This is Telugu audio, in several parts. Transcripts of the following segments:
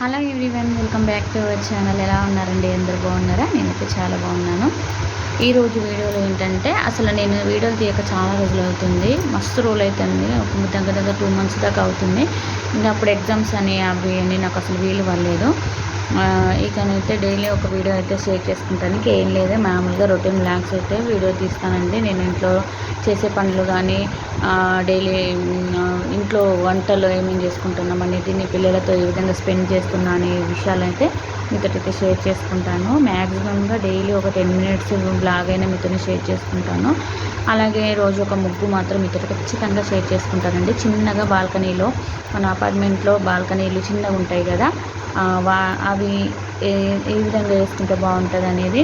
Hello everyone, welcome back to our channel. ఎలా ఉన్నారండి? అందరూ బాగున్నారా? నేనైతే చాలా బాగున్నాను. ఈరోజు వీడియోలో ఏంటంటే, అసలు నేను వీడియోలు తీయక చాలా రోజులు అవుతుంది, మస్తు రోజులు అవుతుంది, ఒక దగ్గర 2 months దాకా అవుతుంది. ఇంకా అప్పుడు ఎగ్జామ్స్ అని అవి అని నాకు అసలు వీలు పడలేదు. ఇకనైతే డైలీ ఒక వీడియో అయితే షేర్ చేసుకుంటానికి ఏం లేదు, మామూలుగా రొటీన్ బ్లాగ్స్ అయితే వీడియో తీస్తానండి. నేను ఇంట్లో చేసే పనులు కానీ డైలీ ఇంట్లో వంటలు ఏమేమి చేసుకుంటున్నాం అనేది, నీ పిల్లలతో ఏ విధంగా స్పెండ్ చేస్తున్నా అనే విషయాలు అయితే మీతోటైతే షేర్ చేసుకుంటాను. మ్యాక్సిమంగా డైలీ ఒక 10 minutes బ్లాగ్ అయినా మీతో షేర్ చేసుకుంటాను. అలాగే రోజు ఒక ముగ్గు మాత్రం మీతో ఖచ్చితంగా షేర్ చేసుకుంటానండి. చిన్నగా బాల్కనీలో, మన అపార్ట్మెంట్లో బాల్కనీలు చిన్నగా ఉంటాయి కదా, అవి ఏ విధంగా వేసుకుంటే బాగుంటుంది అనేది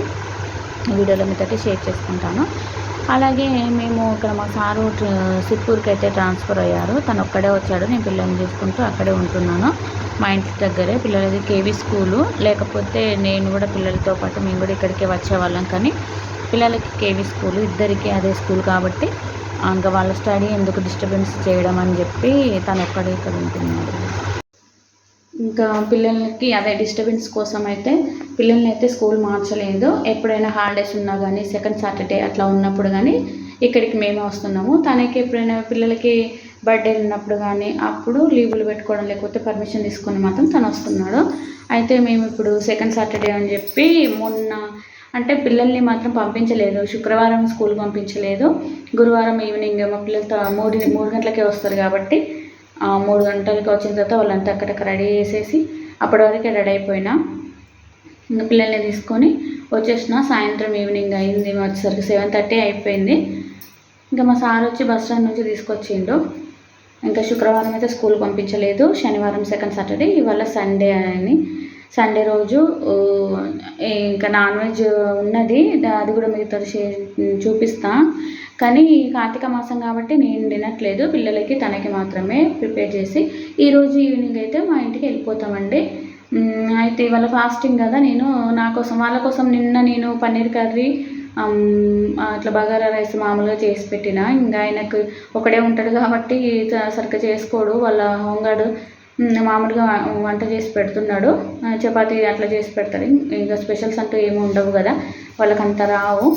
వీడియోలో మీతో షేర్ చేసుకుంటాను. అలాగే మేము ఇక్కడ మా సారు సిప్పూర్కి అయితే ట్రాన్స్ఫర్ అయ్యారు. తను ఒక్కడే వచ్చాడు, నేను పిల్లల్ని చూసుకుంటూ అక్కడే ఉంటున్నాను. మా ఇంటి దగ్గరే పిల్లలది కేవీ స్కూలు, లేకపోతే నేను కూడా పిల్లలతో పాటు మేము కూడా ఇక్కడికే వచ్చేవాళ్ళం. కానీ పిల్లలకి కేవీ స్కూలు, ఇద్దరికి అదే స్కూల్ కాబట్టి ఇంకా వాళ్ళ స్టడీ ఎందుకు డిస్టర్బెన్స్ చేయడం అని చెప్పి తను ఒక్కడే ఇక్కడ ఉంటున్నాడు. ఇంకా పిల్లలకి అదే డిస్టర్బెన్స్ కోసం అయితే పిల్లల్ని అయితే స్కూల్ మార్చలేదు. ఎప్పుడైనా హాలిడేస్ ఉన్నా కానీ, సెకండ్ సాటర్డే అట్లా ఉన్నప్పుడు కానీ ఇక్కడికి మేమే వస్తున్నాము. తనకి ఎప్పుడైనా పిల్లలకి బర్త్డే ఉన్నప్పుడు కానీ అప్పుడు లీవులు పెట్టుకోవడం, లేకపోతే పర్మిషన్ తీసుకొని మాత్రం తను వస్తున్నాడు. అయితే మేము ఇప్పుడు సెకండ్ సాటర్డే అని చెప్పి మొన్న అంటే పిల్లల్ని మాత్రం పంపించలేదు. శుక్రవారం స్కూల్ పంపించలేదు, గురువారం ఈవినింగ్ మా పిల్లలతో 3 గంటలకే వస్తారు కాబట్టి 3 గంటలకి వచ్చిన తర్వాత వాళ్ళంతా అక్కడక్కడ రెడీ చేసేసి అప్పటి వరకే రెడీ అయిపోయినా. ఇంకా పిల్లల్ని తీసుకొని వచ్చేసిన. సాయంత్రం ఈవినింగ్ అయింది, వచ్చేసరికి 7:30 అయిపోయింది. ఇంకా మా సార్ వచ్చి బస్ స్టాండ్ నుంచి తీసుకొచ్చిండు. ఇంకా శుక్రవారం అయితే స్కూల్ పంపించలేదు, శనివారం సెకండ్ సాటర్డే, ఇవాళ సండే అని. సండే రోజు ఇంకా నాన్ వెజ్ ఉన్నది, అది కూడా మీతో చూపిస్తా. కానీ కార్తీక మాసం కాబట్టి నేను తినట్లేదు, పిల్లలకి తనకి మాత్రమే ప్రిపేర్ చేసి ఈరోజు ఈవినింగ్ అయితే మా ఇంటికి వెళ్ళిపోతామండి. అయితే ఇవాళ ఫాస్టింగ్ కదా, నేను నా కోసం వాళ్ళ కోసం నిన్న నేను పన్నీర్ కర్రీ అట్లా బగారా రైస్ మామూలుగా చేసి పెట్టిన. ఇంకా ఆయనకు ఒకడే ఉంటాడు కాబట్టి సరిగ్గా చేసుకోడు, వాళ్ళ హోంగార్డు మామూలుగా వంట చేసి పెడుతున్నాడు, చపాతీ అట్లా చేసి పెడతాడు. ఇంకా స్పెషల్స్ అంటూ ఏమి ఉండవు కదా, వాళ్ళకంత రావు.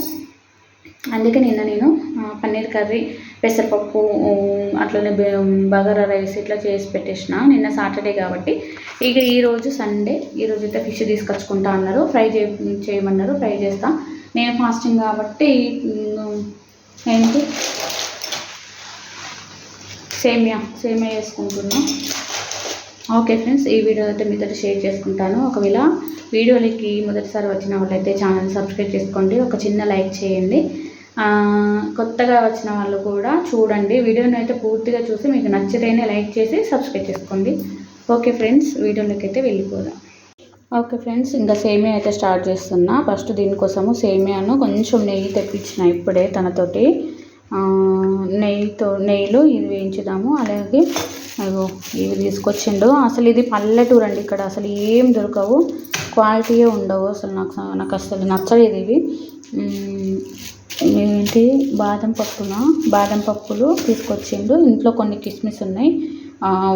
అందుకే నేను పన్నీర్ కర్రీ, పెసరపప్పు, అట్లనే బగారా రైస్ ఇట్లా చేసి పెట్టేసిన. నిన్న సాటర్డే కాబట్టి. ఇక ఈరోజు సండే, ఈరోజు అయితే ఫిష్ తీసుకొచ్చుకుంటా అన్నారు, ఫ్రై చేయమన్నారు, ఫ్రై చేస్తా. నేను ఫాస్టింగ్ కాబట్టి ఏంటి సేమియా చేసుకుంటున్నా. ఓకే ఫ్రెండ్స్, ఈ వీడియో అయితే మీతో షేర్ చేసుకుంటాను. ఒకవేళ వీడియోలకి మొదటిసారి వచ్చిన వాళ్ళైతే ఛానల్ సబ్స్క్రైబ్ చేసుకోండి, ఒక చిన్న లైక్ చేయండి. కొత్తగా వచ్చిన వాళ్ళు కూడా చూడండి, వీడియోని అయితే పూర్తిగా చూసి మీకు నచ్చితేనే లైక్ చేసి సబ్స్క్రైబ్ చేసుకోండి. ఓకే ఫ్రెండ్స్, వీడియోలోకి అయితే వెళ్ళిపోదాం. ఓకే ఫ్రెండ్స్, ఇంకా సేమియా అయితే స్టార్ట్ చేస్తున్నా. ఫస్ట్ దీనికోసము సేమియాను కొంచెం నెయ్యి తెప్పించిన ఇప్పుడే తనతోటి. నెయ్యిలో ఇది వేయించుదాము. అలాగే ఇవి తీసుకొచ్చిండు. అసలు ఇది పల్లెటూరు అండి, ఇక్కడ అసలు ఏం దొరకవు, క్వాలిటీయే ఉండవు. అసలు నాకు అసలు నచ్చలేదు ఇవి. ఏంటి బాదం పప్పులు తీసుకొచ్చిండు. ఇంట్లో కొన్ని కిస్మిస్ ఉన్నాయి,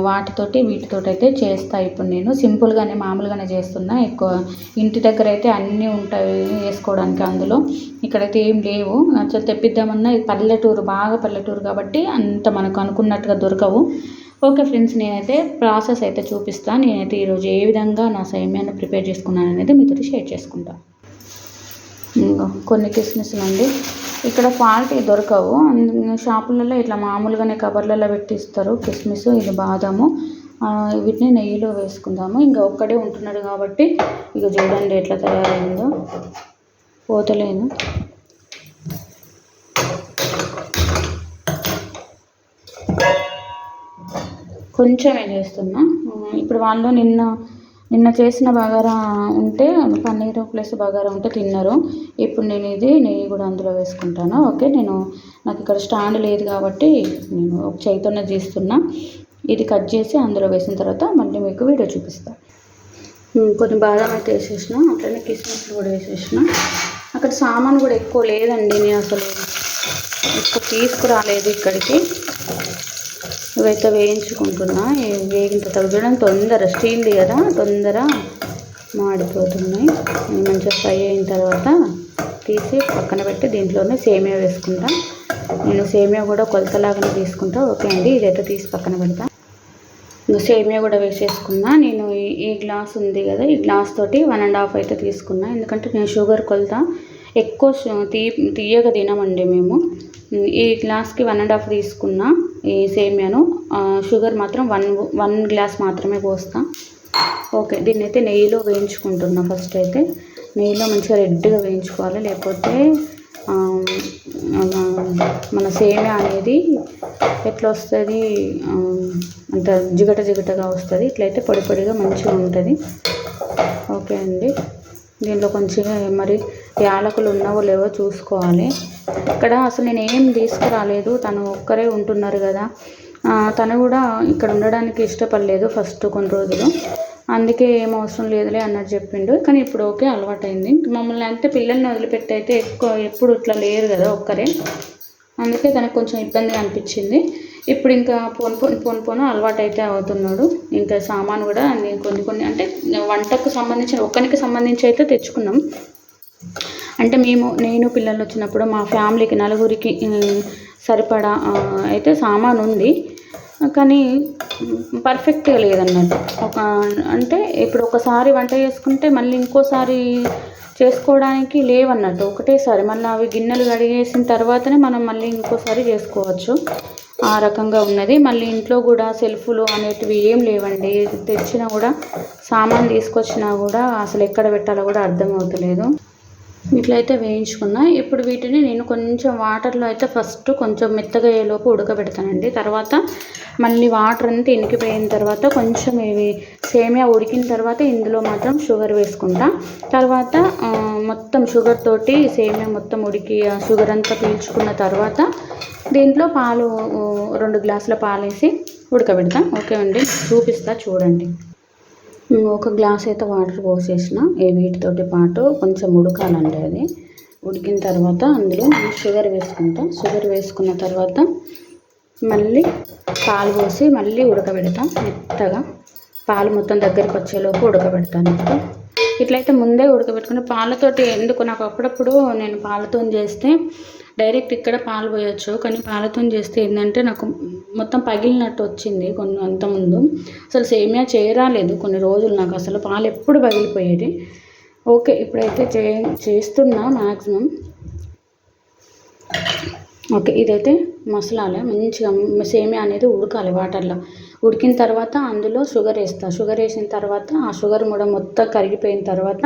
వీటితోటి అయితే చేస్తా. ఇప్పుడు నేను సింపుల్గానే మామూలుగానే చేస్తున్నా. ఎక్కువ ఇంటి దగ్గర అయితే అన్నీ ఉంటాయి వేసుకోవడానికి, అందులో ఇక్కడైతే ఏం లేవు. అసలు తెప్పిద్దామన్నా ఇది బాగా పల్లెటూరు కాబట్టి అంత మనకు అనుకున్నట్టుగా దొరకవు. ఓకే ఫ్రెండ్స్, నేనైతే ప్రాసెస్ అయితే చూపిస్తాను. నేనైతే ఈరోజు ఏ విధంగా నా సేమియాను ప్రిపేర్ చేసుకున్నాను అనేది మీతో షేర్ చేసుకుంటాను. కొన్ని కిస్మిస్లు అండి, ఇక్కడ క్వాలిటీ దొరకవు, షాపులలో ఇట్లా మామూలుగానే కవర్లలో పెట్టిస్తారు కిస్మిస్. ఇది బాదాము, వీటిని నెయ్యిలో వేసుకుందాము. ఇంకా ఒక్కడే ఉంటున్నాడు కాబట్టి ఇక చూడండి ఎట్లా తయారైందో, పోతలేను. కొంచెమే చేస్తున్నా. ఇప్పుడు వాళ్ళు నిన్న చేసిన బగారా ఉంటే, పన్నీరు ప్లస్ బగారా ఉంటే తిన్నారు. ఇప్పుడు నేను ఇది నెయ్యి కూడా అందులో వేసుకుంటాను. ఓకే, నాకు ఇక్కడ స్టాండ్ లేదు కాబట్టి నేను ఒక చేతితోనే తీస్తున్నా. ఇది కట్ చేసి అందులో వేసిన తర్వాత మళ్ళీ మీకు వీడియో చూపిస్తాను. కొన్ని బాదం అయితే వేసేసిన, అట్లనే కిస్మిస్లు కూడా వేసేసిన. అక్కడ సామాను కూడా ఎక్కువ లేదండి, నేను అసలు ఎక్కువ తీసుకురాలేదు ఇక్కడికి. ఇవైతే వేయించుకుంటున్నా. వేగిన తర్వాత చూడండి తొందర స్టీల్ది కదా, తొందర మాడిపోతున్నాయి. మంచిగా ఫ్రై అయిన తర్వాత తీసి పక్కన పెట్టి దీంట్లోనే సేమియా వేసుకుంటా. నేను సేమియా కూడా కొలతలాగానే తీసుకుంటా. ఓకే అండి, ఇదైతే తీసి పక్కన పెడతా. సేమియా కూడా వేసేసుకున్నా. నేను ఈ గ్లాస్ ఉంది కదా, ఈ గ్లాస్ తోటి 1.5 అయితే తీసుకున్నా. ఎందుకంటే నేను షుగర్ కొలత ఎక్కువ తీయగా తినమండి మేము. ఈ గ్లాస్కి 1.5 తీసుకున్నా ఈ సేమియాను. షుగర్ మాత్రం 1 గ్లాస్ మాత్రమే పోస్తా. ఓకే, దీన్ని అయితే నెయ్యిలో వేయించుకుంటున్నా. ఫస్ట్ అయితే నెయ్యిలో మంచిగా రెడ్గా వేయించుకోవాలి, లేకపోతే మన సేమియా అనేది ఎట్లా వస్తుంది, అంత జిగటగా వస్తుంది. ఇట్లయితే పొడి పొడిగా మంచిగా ఉంటుంది. ఓకే అండి, దీంట్లో కొంచెం మరి యాలకులు ఉన్నావో లేవో చూసుకోవాలి. ఇక్కడ అసలు నేను ఏం తీసుకురాలేదు, తను ఒక్కరే ఉంటున్నారు కదా. తను కూడా ఇక్కడ ఉండడానికి ఇష్టపడలేదు ఫస్ట్ కొన్ని రోజులు. అందుకే ఏం అవసరం లేదులే అన్నట్టు చెప్పిండు. కానీ ఇప్పుడు ఓకే, అలవాటైంది. మమ్మల్ని అంటే పిల్లల్ని వదిలిపెట్టి అయితే ఎప్పుడు ఇట్లా లేరు కదా ఒక్కరే, అందుకే తనకు కొంచెం ఇబ్బందిగా అనిపించింది. ఇప్పుడు ఇంకా పోను అలవాటు అయితే అవుతున్నాడు. ఇంకా సామాను కూడా నేను కొన్ని అంటే వంటకు సంబంధించిన ఒక్కరికి సంబంధించి అయితే తెచ్చుకున్నాం. అంటే నేను పిల్లలు వచ్చినప్పుడు మా ఫ్యామిలీకి నలుగురికి సరిపడా అయితే సామాను ఉంది, కానీ పర్ఫెక్ట్గా లేదన్నట్టు. అంటే ఇప్పుడు ఒకసారి వంట చేసుకుంటే మళ్ళీ ఇంకోసారి చేసుకోవడానికి లేవన్నట్టు. ఒకటేసారి మళ్ళీ అవి గిన్నెలు కడిగేసిన తర్వాతనే మనం మళ్ళీ ఇంకోసారి చేసుకోవచ్చు, ఆ రకంగా ఉన్నది. మళ్ళీ ఇంట్లో కూడా సెల్ఫ్లు అనేటివి ఏం లేవండి. తెచ్చినా కూడా సామాన్ తీసుకొచ్చినా కూడా అసలు ఎక్కడ పెట్టాలో కూడా అర్థమవుతలేదు. ఇట్లయితే వేయించుకున్నా. ఇప్పుడు వీటిని నేను కొంచెం వాటర్లో అయితే ఫస్ట్ కొంచెం మెత్తగా అయ్యేలోపు ఉడకబెడతానండి. తర్వాత మళ్ళీ వాటర్ అంతా ఇనికిపోయిన తర్వాత కొంచెం ఇవి సేమియా ఉడికిన తర్వాత ఇందులో మాత్రం షుగర్ వేసుకుంటా. తర్వాత మొత్తం షుగర్ తోటి సేమియా మొత్తం ఉడికి షుగర్ అంతా పీల్చుకున్న తర్వాత దీంట్లో పాలు 2 గ్లాసుల పాలు వేసి ఉడకబెడతా. ఓకే అండి, చూపిస్తా చూడండి. ఒక గ్లాస్ అయితే వాటర్ పోసేసిన వీటితోటి పాటు కొంచెం ఉడకాలండి. అది ఉడికిన తర్వాత అందులో షుగర్ వేసుకుంటా. షుగర్ వేసుకున్న తర్వాత మళ్ళీ పాలు పోసి మళ్ళీ ఉడకబెడతా మెత్తగా. పాలు మొత్తం దగ్గరికి వచ్చేలోపు ఉడకబెడతాను. ఇట్లయితే ముందే ఉడకబెట్టుకుని పాలతోటి ఎందుకు నాకు అప్పుడప్పుడు నేను పాలతో చేస్తే డైరెక్ట్ ఇక్కడ పాలు పోయొచ్చు, కానీ పాలతో చేస్తే ఏంటంటే నాకు మొత్తం పగిలినట్టు వచ్చింది అంతకుముందు. అసలు సేమియా చేయరాలేదు కొన్ని రోజులు, నాకు అసలు పాలు ఎప్పుడు పగిలిపోయేది. ఓకే, ఇప్పుడైతే చేస్తున్నా మ్యాక్సిమం. ఓకే, ఇదైతే మసాలా మంచిగా సేమియా అనేది ఉడకాలి వాటర్లో. ఉడికిన తర్వాత అందులో షుగర్ వేస్తా. షుగర్ వేసిన తర్వాత ఆ షుగర్ కూడా మొత్తం కరిగిపోయిన తర్వాత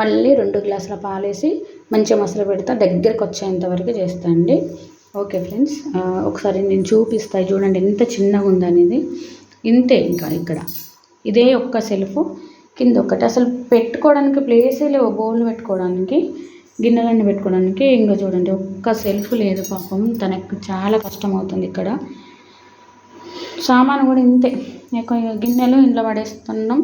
మళ్ళీ 2 గ్లాసుల పాలు వేసి మంచిగా మసాలా పెడతా, దగ్గరికి వచ్చేంత వరకు చేస్తా అండి. ఓకే ఫ్రెండ్స్, ఒకసారి నేను చూపిస్తా చూడండి ఎంత చిన్నగా ఉందనేది. ఇంతే, ఇంకా ఇక్కడ ఇదే ఒక్క సెల్ఫ్, కింద ఒకటి అసలు పెట్టుకోవడానికి ప్లేసే లేవు, బౌల్ పెట్టుకోవడానికి, గిన్నెలన్నీ పెట్టుకోవడానికి. ఇంకా చూడండి ఒక్క సెల్ఫ్ లేదు. పాపం తనకు చాలా కష్టం అవుతుంది. ఇక్కడ సామాను కూడా ఇంతే, గిన్నెలు ఇంట్లో పడేస్తున్నాం.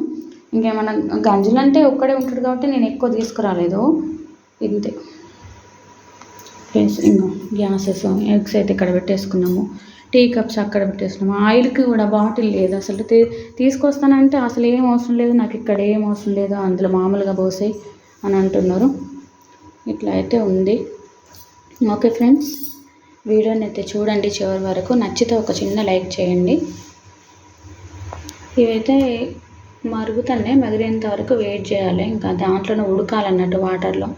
ఇంకేమన్నా గంజులు అంటే ఒక్కడే ఉంటాడు కాబట్టి నేను ఎక్కువ తీసుకురాలేదు. ఇంతే ఫ్రెండ్స్. ఇంకా గ్యాసెస్ ఎగ్స్ అయితే ఇక్కడ పెట్టేసుకున్నాము, టీ కప్స్ అక్కడ పెట్టేసుకున్నాము. ఆయిల్కి కూడా బాటిల్ లేదు అసలు. తీసుకొస్తానంటే అసలు ఏం అవసరం లేదు, నాకు ఇక్కడ ఏం అవసరం లేదు, అందులో మామూలుగా పోసాయి అని అంటున్నారు. ఇట్లా అయితే ఉంది. ఓకే ఫ్రెండ్స్, వీడియోని అయితే చూడండి చివరి వరకు. నచ్చితే ఒక చిన్న లైక్ చేయండి. ఇవైతే మరుగుతానే, మరిగేంత వరకు వెయిట్ చేయాలి. ఇంకా దాంట్లోనే ఉడకాలన్నట్టు వాటర్లో.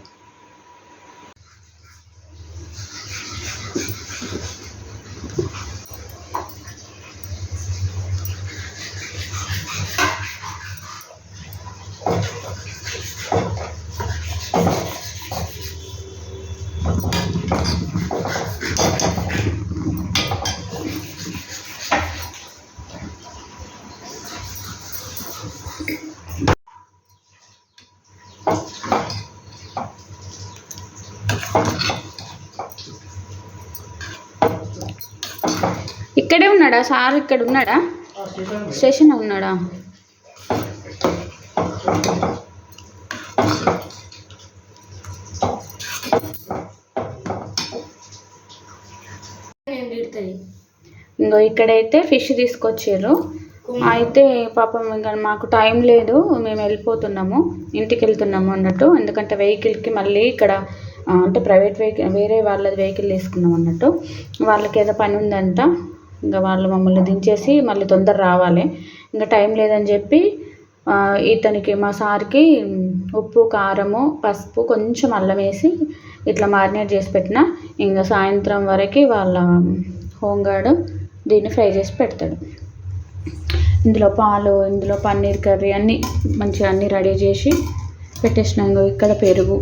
ఇక్కడే ఉన్నాడా సార్? ఇక్కడ ఉన్నాడా? స్టేషన్ ఉన్నాడా? ఇంకా ఇంకో ఇక్కడైతే ఫిష్ తీసుకొచ్చారు. అయితే పాపం ఇంకా మాకు టైం లేదు, మేము వెళ్ళిపోతున్నాము, ఇంటికి వెళ్తున్నాము అన్నట్టు. ఎందుకంటే వెహికల్కి మళ్ళీ ఇక్కడ అంటే ప్రైవేట్ వెహికల్ వేరే వాళ్ళది వెహికల్ తీసుకున్నాం అన్నట్టు. వాళ్ళకి ఏదో పని ఉందంట, ఇంకా వాళ్ళు మమ్మల్ని దించేసి మళ్ళీ తొందర రావాలి, ఇంకా టైం లేదని చెప్పి ఇతనికి మా సార్కి ఉప్పు కారము పసుపు కొంచెం అల్లం వేసి ఇట్లా మారినేట్ చేసి పెట్టిన. ఇంకా సాయంత్రం వరకు వాళ్ళ హోంగార్డ్ దీన్ని ఫ్రై చేసి పెడతాడు. ఇందులో పాలు, ఇందులో పన్నీర్ కర్రీ అన్నీ మంచిగా అన్నీ రెడీ చేసి పెట్టేసినాం. ఇక్కడ పెరుగు,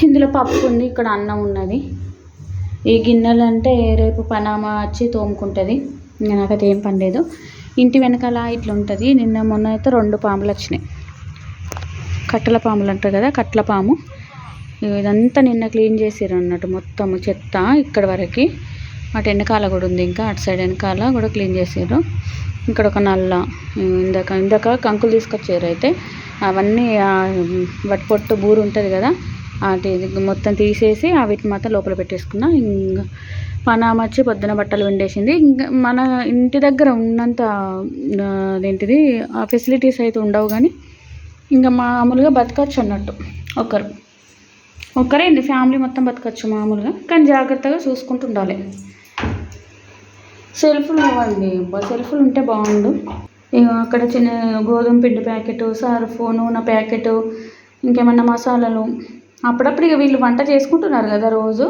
ఇందులో పప్పు ఉంది, ఇక్కడ అన్నం ఉన్నది. ఈ గిన్నెలు అంటే రేపు పనామా వచ్చి తోముకుంటుంది, ఇంకా నాకైతే ఏం పని లేదు. ఇంటి వెనకాల ఇట్లా ఉంటుంది. నిన్న మొన్న అయితే 2 పాములు వచ్చినాయి, కట్టల పాములు అంటారు కదా, కట్ల పాము. ఇదంతా నిన్న క్లీన్ చేసారు అన్నట్టు, మొత్తం చెత్త ఇక్కడ వరకు. అటు వెనకాల కూడా ఉంది, ఇంకా అటు సైడ్ వెనకాల కూడా క్లీన్ చేసారు. ఇక్కడ ఒక నల్ల ఇందాక కంకులు తీసుకొచ్చారు. అయితే అవన్నీ వాటి పొట్టు బూరు ఉంటుంది కదా, అది మొత్తం తీసేసి వీటిని మాత్రం లోపల పెట్టేసుకున్నా. ఇంకా పనామ వచ్చి పొద్దున బట్టలు వండేసింది. ఇంకా మన ఇంటి దగ్గర ఉన్నంత అదేంటిది ఆ ఫెసిలిటీస్ అయితే ఉండవు, కానీ ఇంకా మామూలుగా బతకచ్చు అన్నట్టు. ఒక్కరేంది ఫ్యామిలీ మొత్తం బతకచ్చు మామూలుగా, కానీ జాగ్రత్తగా చూసుకుంటూ ఉండాలి. సెల్ఫ్లు ఇవ్వండి, సెల్ఫ్లు ఉంటే బాగుండు. అక్కడ చిన్న గోధుమ పిండి ప్యాకెట్, సర్ఫ్, నూనె ప్యాకెట్, ఇంకేమన్నా మసాలాలు. అప్పుడప్పుడు ఇక వీళ్ళు వంట చేసుకుంటున్నారు కదా రోజు,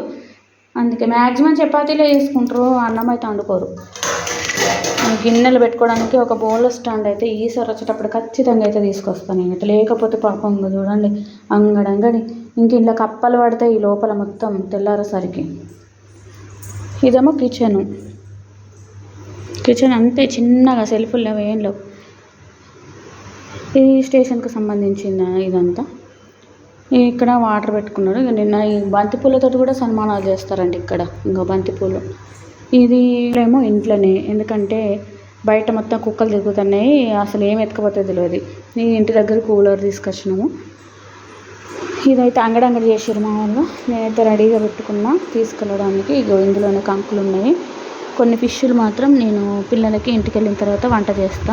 అందుకే మ్యాక్సిమం చపాతీలే చేసుకుంటారు, అన్నం అయితే వండుకోరు. గిన్నెలు పెట్టుకోవడానికి ఒక బౌల్ స్టాండ్ అయితే ఈసారి వచ్చేటప్పుడు ఖచ్చితంగా అయితే తీసుకొస్తాను నేను. లేకపోతే పాపం చూడండి అంగడి ఇంక ఇలా కప్పలు పడతాయి ఈ లోపల మొత్తం తెల్లారేసరికి. ఇదేమో కిచెన్ అంతే చిన్నగా, సెల్ఫ్లు లేవు, ఏం లేవు. ఇది స్టేషన్కి సంబంధించిన ఇదంతా. ఇక్కడ వాటర్ పెట్టుకున్నారు. నిన్న ఈ బంతిపూలతో కూడా సన్మానాలు చేస్తారండి ఇక్కడ. ఇంకా బంతిపూలు ఇది ఏమో ఇంట్లోనే, ఎందుకంటే బయట మొత్తం కుక్కలు తిరుగుతున్నాయి, అసలు ఏం ఎత్తుకపోతే తెలియదు. ఈ ఇంటి దగ్గర కూలర్ తీసుకొచ్చినాము. ఇదైతే అంగడి చేసారు మా వాళ్ళు. నేనైతే రెడీగా పెట్టుకున్నా తీసుకెళ్ళడానికి. ఇందులోనే కంకులు ఉన్నాయి. కొన్ని ఫిష్లు మాత్రం నేను పిల్లలకి ఇంటికి వెళ్ళిన తర్వాత వంట చేస్తా.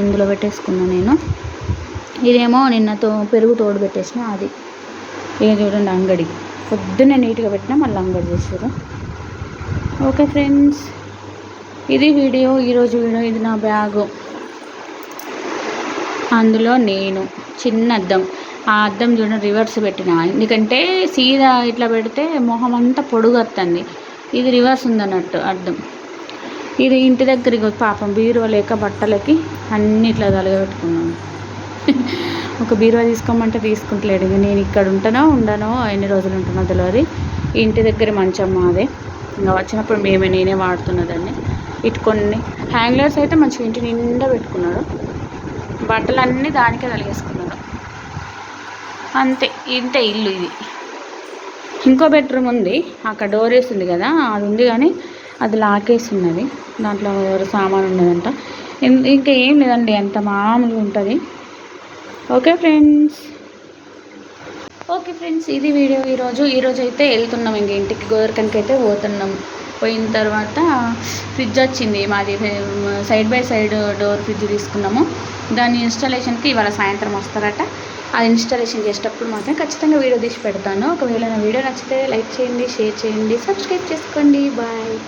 ఇందులో పెట్టేసుకున్నా నేను. ఇదేమో నిన్నతో పెరుగు తోడు పెట్టేసిన. అది ఇక చూడండి అంగడి పొద్దున్నే నీట్గా పెట్టినా మళ్ళీ అంగడి చేసారు. ఓకే ఫ్రెండ్స్, ఇది వీడియో, ఈరోజు వీడియో. ఇది నా బ్యాగు, అందులో నేను చిన్న అద్దం. ఆ అద్దం చూడండి రివర్స్ పెట్టిన, ఎందుకంటే సీదా ఇట్లా పెడితే మొహం అంతా పొడుగు వస్తుంది. ఇది రివర్స్ ఉందన్నట్టు అద్దం. ఇది ఇంటి దగ్గరికి పాపం బీరువా లేక బట్టలకి అన్నీ ఇట్లా తలగబెట్టుకున్నాను. ఒక బీరువా తీసుకోమంటే తీసుకుంటలేడు. ఇక నేను ఇక్కడ ఉండనో ఎన్ని రోజులు ఉంటున్నో తెలియదు. ఇంటి దగ్గర మంచం మాదే, ఇంకా వచ్చినప్పుడు నేనే వాడుతున్నదాన్ని. ఇటు కొన్ని హ్యాంగ్లర్స్ అయితే మంచిగా ఇంటి నిండా పెట్టుకున్నాడు, బట్టలన్నీ దానికే తలిగేసుకున్నాడు. అంతే, ఇంతే ఇల్లు ఇది. ఇంకో బెడ్రూమ్ ఉంది, అక్కడ డోర్ వేసింది కదా, అది ఉంది కానీ అది లాకేసి ఉన్నది. దాంట్లో ఎవరు సామాన్ ఉన్నదంట. ఇంకా ఏం లేదండి, అంత మామూలుగా ఉంటుంది. ఓకే ఫ్రెండ్స్, ఇది వీడియో. ఈరోజు అయితే వెళ్తున్నాం ఇంక ఇంటికి. గోదర్కన్కి అయితే పోతున్నాం. పోయిన తర్వాత ఫ్రిడ్జ్ వచ్చింది మాది, side by side door fridge తీసుకున్నాము. దాని ఇన్స్టాలేషన్కి ఇవాళ సాయంత్రం వస్తారట. అది ఇన్స్టాలేషన్ చేసేటప్పుడు మాత్రం ఖచ్చితంగా వీడియో తీసి పెడతాను. ఒకవేళ నా వీడియో నచ్చితే లైక్ చేయండి, షేర్ చేయండి, సబ్స్క్రైబ్ చేసుకోండి. బాయ్.